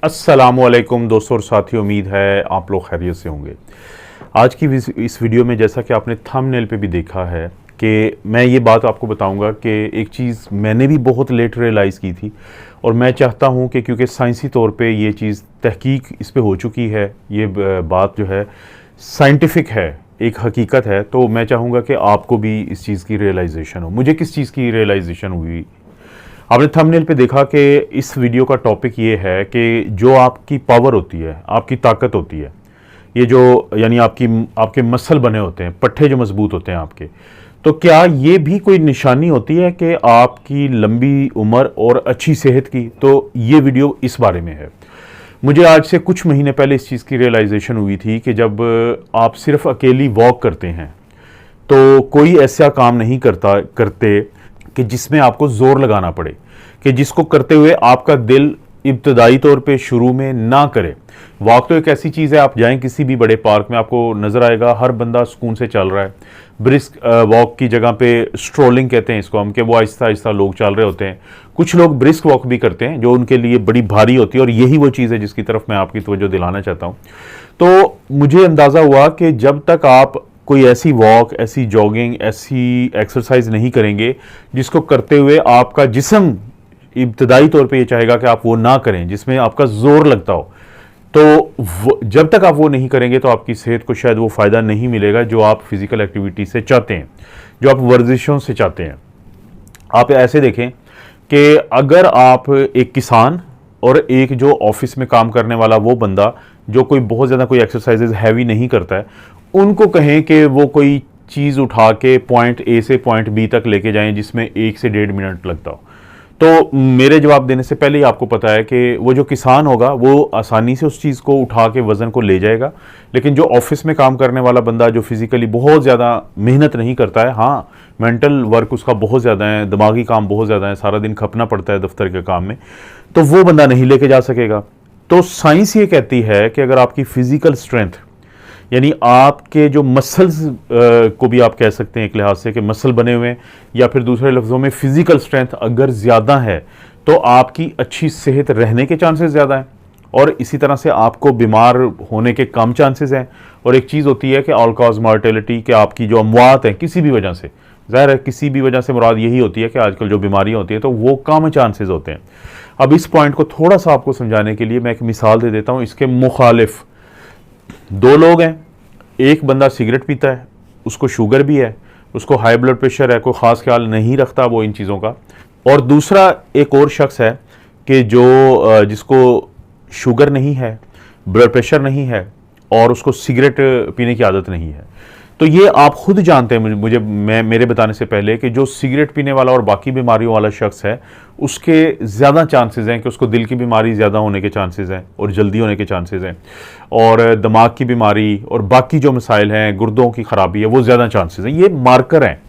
अस्सलामुअलैकुम दोस्तों और साथियों, उम्मीद है आप लोग खैरियत से होंगे। आज की इस वीडियो में जैसा कि आपने थंबनेल पे भी देखा है कि मैं ये बात आपको बताऊंगा कि एक चीज़ मैंने भी बहुत लेट रियलाइज़ की थी और मैं चाहता हूं कि क्योंकि साइंसी तौर पे ये चीज़ तहकीक इस पे हो चुकी है, ये बात जो है साइंटिफिक है, एक हकीकत है, तो मैं चाहूँगा कि आपको भी इस चीज़ की रियलाइजेशन हो। मुझे किस चीज़ की रियलाइजेशन हुई, आपने थंबनेल पे देखा कि इस वीडियो का टॉपिक ये है कि जो आपकी पावर होती है, आपकी ताकत होती है, ये जो यानी आपके मसल बने होते हैं, पट्टे जो मजबूत होते हैं आपके, तो क्या ये भी कोई निशानी होती है कि आपकी लंबी उम्र और अच्छी सेहत की? तो ये वीडियो इस बारे में है। मुझे आज से कुछ महीने पहले इस चीज़ की रियलाइजेशन हुई थी कि जब आप सिर्फ अकेली वॉक करते हैं तो कोई ऐसा काम नहीं करते कि जिसमें आपको जोर लगाना पड़े, कि जिसको करते हुए आपका दिल इब्तदाई तौर पे शुरू में ना करे। वॉक तो एक ऐसी चीज़ है, आप जाएं किसी भी बड़े पार्क में, आपको नज़र आएगा हर बंदा सुकून से चल रहा है। ब्रिस्क वॉक की जगह पे स्ट्रोलिंग कहते हैं इसको हम, कि वो आहिस्ता आहिस्ता लोग चल रहे होते हैं। कुछ लोग ब्रिस्क वॉक भी करते हैं जो उनके लिए बड़ी भारी होती है, और यही वो चीज़ है जिसकी तरफ मैं आपकी तवज्जो दिलाना चाहता हूँ। तो मुझे अंदाज़ा हुआ कि जब तक आप कोई ऐसी वॉक, ऐसी जॉगिंग, ऐसी एक्सरसाइज नहीं करेंगे जिसको करते हुए आपका जिस्म इब्तदाई तौर पे ये चाहेगा कि आप वो ना करें, जिसमें आपका जोर लगता हो, तो जब तक आप वो नहीं करेंगे तो आपकी सेहत को शायद वो फ़ायदा नहीं मिलेगा जो आप फिज़िकल एक्टिविटी से चाहते हैं, जो आप वर्जिशों से चाहते हैं। आप ऐसे देखें कि अगर आप एक किसान और एक जो ऑफिस में काम करने वाला वो बंदा जो कोई बहुत ज़्यादा कोई एक्सरसाइजेज हैवी नहीं करता है, उनको कहें कि वो कोई चीज़ उठा के पॉइंट ए से पॉइंट बी तक लेके जाएं जिसमें 1 से 1.5 मिनट लगता हो, तो मेरे जवाब देने से पहले ही आपको पता है कि वो जो किसान होगा वो आसानी से उस चीज़ को उठा के वज़न को ले जाएगा। लेकिन जो ऑफिस में काम करने वाला बंदा जो फिज़िकली बहुत ज़्यादा मेहनत नहीं करता है, हाँ मेंटल वर्क उसका बहुत ज़्यादा है, दिमागी काम बहुत ज़्यादा है, सारा दिन खपना पड़ता है दफ्तर के काम में, तो वो बंदा नहीं लेके जा सकेगा। तो साइंस ये कहती है कि अगर आपकी फ़िज़िकल स्ट्रेंथ, यानी आपके जो मसल्स को भी आप कह सकते हैं एक लिहाज से कि मसल बने हुए हैं, या फिर दूसरे लफ्ज़ों में फ़िज़िकल स्ट्रेंथ अगर ज़्यादा है तो आपकी अच्छी सेहत रहने के चांसेस ज़्यादा हैं, और इसी तरह से आपको बीमार होने के कम चांसेस हैं। और एक चीज़ होती है कि ऑल कॉज मॉर्टेलिटी, कि आपकी जो अमवात हैं किसी भी वजह से, ज़ाहिर है किसी भी वजह से मुराद यही होती है कि आजकल जो बीमारियाँ होती हैं तो वो कम चांसेस होते हैं। अब इस पॉइंट को थोड़ा सा आपको समझाने के लिए मैं एक मिसाल दे देता हूँ। इसके मुखालिफ दो लोग हैं, एक बंदा सिगरेट पीता है, उसको शुगर भी है, उसको हाई ब्लड प्रेशर है, कोई ख़ास ख्याल नहीं रखता वो इन चीज़ों का, और दूसरा एक और शख्स है कि जो जिसको शुगर नहीं है, ब्लड प्रेशर नहीं है, और उसको सिगरेट पीने की आदत नहीं है। तो ये आप खुद जानते हैं मेरे बताने से पहले कि जो सिगरेट पीने वाला और बाकी बीमारियों वाला शख्स है उसके ज़्यादा चांसेस हैं कि उसको दिल की बीमारी ज़्यादा होने के चांसेस हैं और जल्दी होने के चांसेस हैं, और दिमाग की बीमारी और बाकी जो मसाइल हैं, गुर्दों की ख़राबी है, वो ज़्यादा चांसेस हैं। ये मार्कर हैं।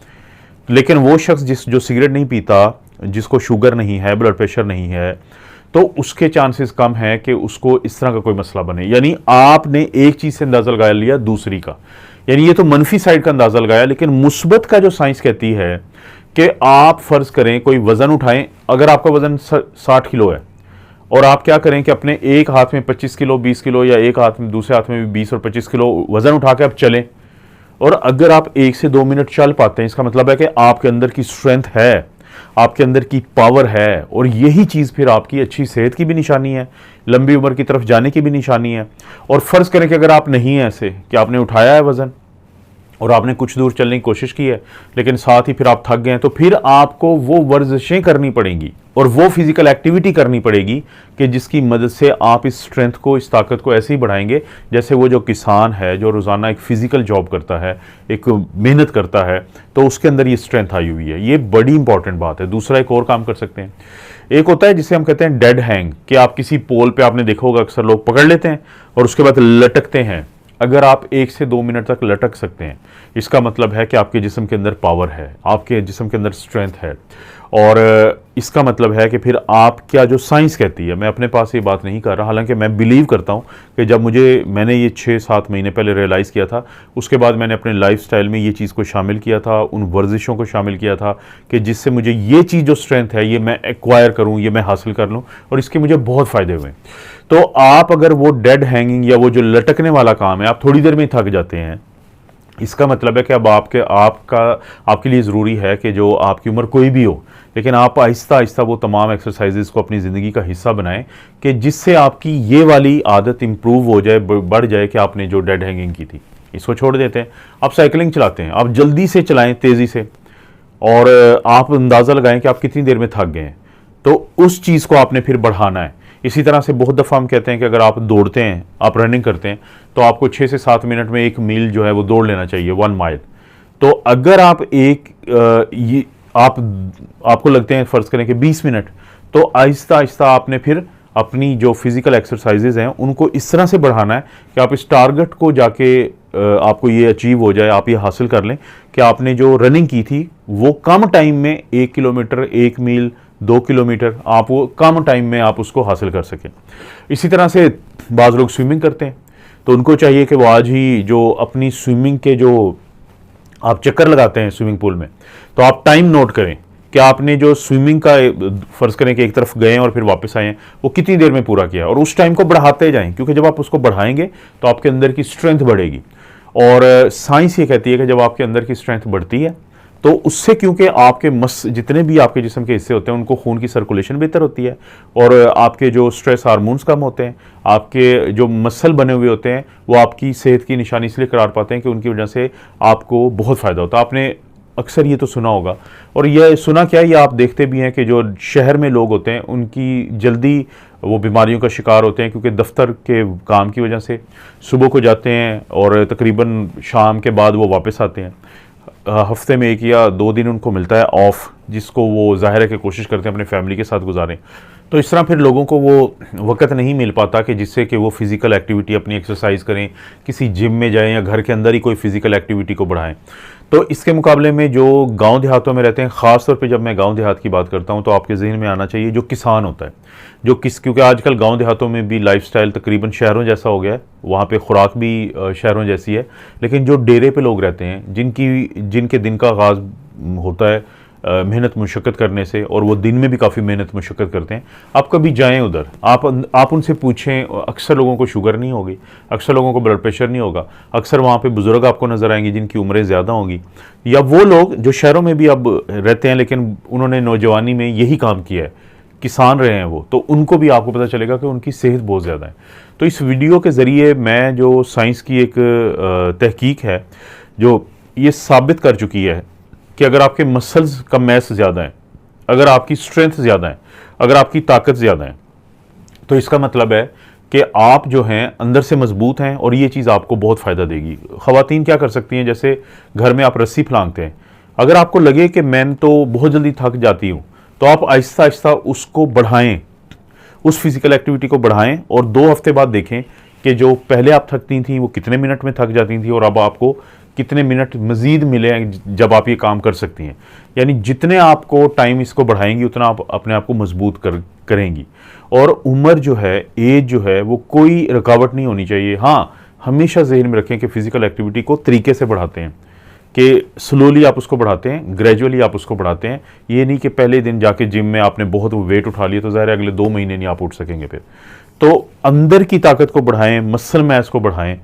लेकिन वो शख्स जो सिगरेट नहीं पीता, जिसको शुगर नहीं है, ब्लड प्रेशर नहीं है, तो उसके चांसेस कम हैं कि उसको इस तरह का कोई मसला बने। यानी आपने एक चीज़ से अंदाज़ा लगा लिया दूसरी का, यानी ये तो मनफी साइड का अंदाज़ा लगाया, लेकिन मुस्बत का जो साइंस कहती है कि आप फ़र्ज़ करें कोई वज़न उठाएं, अगर आपका वज़न 60 किलो है और आप क्या करें कि अपने एक हाथ में 25 किलो, 20 किलो, या एक हाथ में दूसरे हाथ में भी 20 और 25 किलो वज़न उठा के आप चलें, और अगर आप 1 से 2 मिनट चल पाते हैं, इसका मतलब है कि आपके अंदर की स्ट्रेंथ है, आपके अंदर की पावर है, और यही चीज़ फिर आपकी अच्छी सेहत की भी निशानी है, लंबी उम्र की तरफ जाने की भी निशानी है। और फ़र्ज़ करें कि अगर आप नहीं हैं ऐसे कि आपने उठाया है वज़न और आपने कुछ दूर चलने की कोशिश की है, लेकिन साथ ही फिर आप थक गए हैं, तो फिर आपको वो वर्जिशें करनी पड़ेंगी और वो फिज़िकल एक्टिविटी करनी पड़ेगी कि जिसकी मदद से आप इस स्ट्रेंथ को, इस ताकत को ऐसे ही बढ़ाएंगे जैसे वो जो किसान है जो रोज़ाना एक फ़िज़िकल जॉब करता है, एक मेहनत करता है, तो उसके अंदर ये स्ट्रेंथ आई हुई है। ये बड़ी इंपॉर्टेंट बात है। दूसरा एक और काम कर सकते हैं, एक होता है जिसे हम कहते हैं डेड हैंग, कि आप किसी पोल पे, आपने देखा होगा अक्सर लोग पकड़ लेते हैं और उसके बाद लटकते हैं। अगर आप 1 से 2 मिनट तक लटक सकते हैं, इसका मतलब है कि आपके जिस्म के अंदर पावर है, आपके जिस्म के अंदर स्ट्रेंथ है। और इसका मतलब है कि फिर आप क्या जो साइंस कहती है, मैं अपने पास ये बात नहीं कर रहा, हालांकि मैं बिलीव करता हूँ कि जब मैंने ये 6-7 महीने पहले रियलाइज़ किया था, उसके बाद मैंने अपने लाइफस्टाइल में ये चीज़ को शामिल किया था, उन वर्जिशों को शामिल किया था कि जिससे मुझे ये चीज़ जो स्ट्रेंथ है ये मैं एक्वायर करूँ, ये मैं हासिल कर लूँ, और इसके मुझे बहुत फ़ायदे हुए। तो आप अगर वो डेड हैंगिंग या वो जो लटकने वाला काम है, आप थोड़ी देर में ही थक जाते हैं, इसका मतलब है कि अब आपके लिए ज़रूरी है कि जो आपकी उम्र कोई भी हो, लेकिन आप आहिस्ता आहिस्ता वो तमाम एक्सरसाइजेज को अपनी ज़िंदगी का हिस्सा बनाएं कि जिससे आपकी ये वाली आदत इंप्रूव हो जाए, बढ़ जाए कि आपने जो डेड हैंगिंग की थी इसको छोड़ देते हैं। आप साइकिलिंग चलाते हैं, आप जल्दी से चलाएं, तेज़ी से, और आप अंदाज़ा लगाएं कि आप कितनी देर में थक गए हैं, तो उस चीज़ को आपने फिर बढ़ाना है। इसी तरह से बहुत दफ़ा हम कहते हैं कि अगर आप दौड़ते हैं, आप रनिंग करते हैं, तो आपको 6 से 7 मिनट में 1 मील जो है वो दौड़ लेना चाहिए, 1 माइल। तो अगर आप आपको लगते हैं फ़र्ज़ करें कि 20 मिनट, तो आहिस्ता आहिस्ता आपने फिर अपनी जो फिज़िकल एक्सरसाइजेज हैं उनको इस तरह से बढ़ाना है कि आप इस टारगेट को जाके आपको ये अचीव हो जाए, आप ये हासिल कर लें कि आपने जो रनिंग की थी वो कम टाइम में 1 किलोमीटर, 1 मील, 2 किलोमीटर, आप वो कम टाइम में आप उसको हासिल कर सकें। इसी तरह से बाज़ लोग स्विमिंग करते हैं, तो उनको चाहिए कि वो आज ही जो अपनी स्विमिंग के जो आप चक्कर लगाते हैं स्विमिंग पूल में, तो आप टाइम नोट करें कि आपने जो स्विमिंग का फ़र्ज़ करें कि एक तरफ गए और फिर वापस आए हैं, वो कितनी देर में पूरा किया, और उस टाइम को बढ़ाते जाएं, क्योंकि जब आप उसको बढ़ाएंगे तो आपके अंदर की स्ट्रेंथ बढ़ेगी। और साइंस ये कहती है कि जब आपके अंदर की स्ट्रेंथ बढ़ती है तो उससे, क्योंकि आपके जितने भी आपके जिस्म के हिस्से होते हैं उनको खून की सर्कुलेशन बेहतर होती है, और आपके जो स्ट्रेस हार्मोन्स कम होते हैं, आपके जो मसल बने हुए होते हैं वो आपकी सेहत की निशानी इसलिए करार पाते हैं कि उनकी वजह से आपको बहुत फ़ायदा होता है। आपने अक्सर ये तो सुना होगा, और यह सुना क्या, ये आप देखते भी हैं कि जो शहर में लोग होते हैं उनकी जल्दी वो बीमारियों का शिकार होते हैं, क्योंकि दफ्तर के काम की वजह से सुबह को जाते हैं और तकरीबन शाम के बाद वो वापस आते हैं। हफ्ते में 1 या 2 दिन उनको मिलता है ऑफ, जिसको वो ज़ाहिर है कि कोशिश करते हैं अपने फैमिली के साथ गुजारें। तो इस तरह फिर लोगों को वो वक़्त नहीं मिल पाता कि जिससे कि वो फ़िज़िकल एक्टिविटी, अपनी एक्सरसाइज करें, किसी जिम में जाएं या घर के अंदर ही कोई फ़िज़िकल एक्टिविटी को बढ़ाएं। तो इसके मुकाबले में जो गांव देहातों में रहते हैं, ख़ास तौर पे जब मैं गांव देहात की बात करता हूं, तो आपके जहन में आना चाहिए जो किसान होता है, क्योंकि आजकल गांव देहातों में भी लाइफस्टाइल तकरीबन शहरों जैसा हो गया है, वहाँ पे खुराक भी शहरों जैसी है, लेकिन जो डेरे पे लोग रहते हैं, जिनके दिन का आगाज़ होता है मेहनत मुशक्क़त करने से, और वो दिन में भी काफ़ी मेहनत मुशक्क़त करते हैं, आप कभी जाएं उधर, आप उनसे पूछें, अक्सर लोगों को शुगर नहीं होगी, अक्सर लोगों को ब्लड प्रेशर नहीं होगा, अक्सर वहाँ पे बुज़ुर्ग आपको नज़र आएंगे जिनकी उम्रें ज़्यादा होंगी, या वो लोग जो शहरों में भी अब रहते हैं लेकिन उन्होंने नौजवानी में यही काम किया है, किसान रहे हैं वो, तो उनको भी आपको पता चलेगा कि उनकी सेहत बहुत ज़्यादा है। तो इस वीडियो के ज़रिए मैं जो साइंस की एक तहकीक है जो ये साबित कर चुकी है कि अगर आपके मसल्स का मैस ज़्यादा है, अगर आपकी स्ट्रेंथ ज़्यादा है, अगर आपकी ताकत ज़्यादा है, तो इसका मतलब है कि आप जो हैं अंदर से मजबूत हैं, और ये चीज़ आपको बहुत फ़ायदा देगी। ख़वातीन क्या कर सकती हैं, जैसे घर में आप रस्सी फलांगते हैं, अगर आपको लगे कि मैं तो बहुत जल्दी थक जाती हूँ, तो आप आहिस्ता आहिस्ता उसको बढ़ाएं, उस फिज़िकल एक्टिविटी को बढ़ाएं, और 2 हफ्ते बाद देखें कि जो पहले आप थकती थी वो कितने मिनट में थक जाती थी, और अब आपको कितने मिनट मज़ीद मिले हैं जब आप ये काम कर सकती हैं। यानी जितने आपको टाइम इसको बढ़ाएंगी उतना आप अपने आप को मजबूत करेंगी। और उम्र जो है, एज जो है, वो कोई रुकावट नहीं होनी चाहिए। हाँ, हमेशा जहन में रखें कि फ़िज़िकल एक्टिविटी को तरीके से बढ़ाते हैं, कि स्लोली आप उसको बढ़ाते हैं, ग्रेजुअली आप उसको बढ़ाते हैं। ये नहीं कि पहले दिन जाके जिम में आपने बहुत वेट उठा लिया तो ज़ाहिर है अगले 2 महीने नहीं आप उठ सकेंगे फिर। तो अंदर की ताकत को बढ़ाएं, मसल मैस को बढ़ाएं,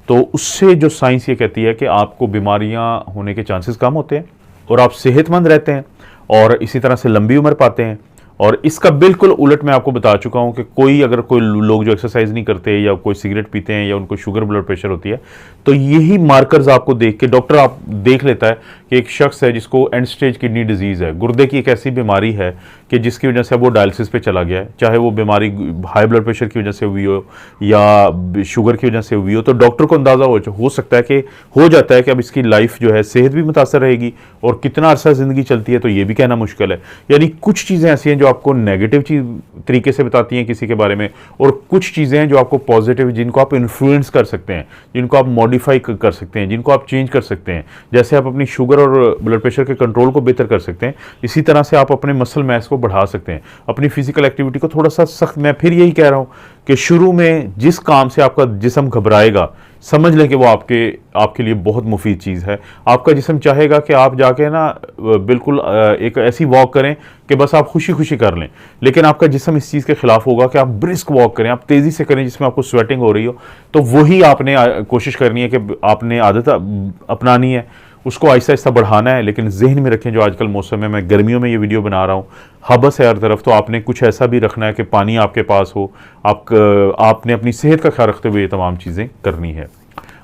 तो उससे जो साइंस ये कहती है कि आपको बीमारियां होने के चांसेस कम होते हैं और आप सेहतमंद रहते हैं, और इसी तरह से लंबी उम्र पाते हैं। और इसका बिल्कुल उलट मैं आपको बता चुका हूं कि अगर कोई लोग जो एक्सरसाइज नहीं करते या कोई सिगरेट पीते हैं या उनको शुगर ब्लड प्रेशर होती है, तो यही मार्कर्स आपको देख के डॉक्टर आप देख लेता है कि एक शख्स है जिसको एंड स्टेज किडनी डिजीज़ है, गुर्दे की एक ऐसी बीमारी है कि जिसकी वजह से वो डायलिसिस पे चला गया है, चाहे वो बीमारी हाई ब्लड प्रेशर की वजह से हुई हो या शुगर की वजह से हुई हो, तो डॉक्टर को अंदाज़ा हो सकता है कि हो जाता है कि अब इसकी लाइफ जो है, सेहत भी मुतासर रहेगी, और कितना अरसा ज़िंदगी चलती है तो ये भी कहना मुश्किल है। यानी कुछ चीज़ें ऐसी हैं जो आपको नेगेटिव चीज़ तरीके से बताती हैं किसी के बारे में, और कुछ चीज़ें हैं जो आपको पॉजिटिव, जिनको आप इन्फ्लुएंस कर सकते हैं, जिनको आप मॉडिफाई कर सकते हैं, जिनको आप चेंज कर सकते हैं। जैसे आप अपनी शुगर और ब्लड प्रेशर के कंट्रोल को बेहतर कर सकते हैं, इसी तरह से आप अपने मसल मैस को बढ़ा सकते हैं, अपनी फिजिकल एक्टिविटी को थोड़ा सा सख्त। मैं फिर यही कह रहा हूँ कि शुरू में जिस काम से आपका जिस्म घबराएगा, समझ लें कि वो आपके लिए बहुत मुफीद चीज़ है। आपका जिस्म चाहेगा कि आप जाके ना बिल्कुल एक ऐसी वॉक करें कि बस आप खुशी खुशी कर लें, लेकिन आपका जिस्म इस चीज़ के खिलाफ होगा कि आप ब्रिस्क वॉक करें, आप तेज़ी से करें जिसमें आपको स्वेटिंग हो रही हो। तो वही आपने कोशिश करनी है कि आपने आदत अपनानी है, उसको आहिस्ता आहिस्ता बढ़ाना है। लेकिन जहन में रखें जो आजकल मौसम है, मैं गर्मियों में ये वीडियो बना रहा हूँ, हबस है हर तरफ, तो आपने कुछ ऐसा भी रखना है कि पानी आपके पास हो, आपने अपनी सेहत का ख्याल रखते हुए ये तमाम चीज़ें करनी है।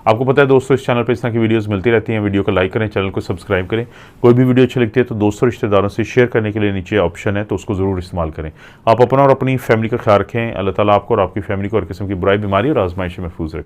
आपको पता है दोस्तों, इस चैनल पर इस तरह की वीडियोस मिलती रहती हैं। वीडियो को लाइक करें, चैनल को सब्सक्राइब करें। कोई भी वीडियो अच्छी लगती है तो दोस्तों रिश्तेदारों से शेयर करने के लिए नीचे ऑप्शन है, तो उसको ज़रूर इस्तेमाल करें। आप अपना और अपनी फैमिली का ख्याल रखें। अल्लाह ताला आपको और आपकी फैमिली को हर किस्म की बुराई, बीमारी और आजमाइश में महफूज रखें।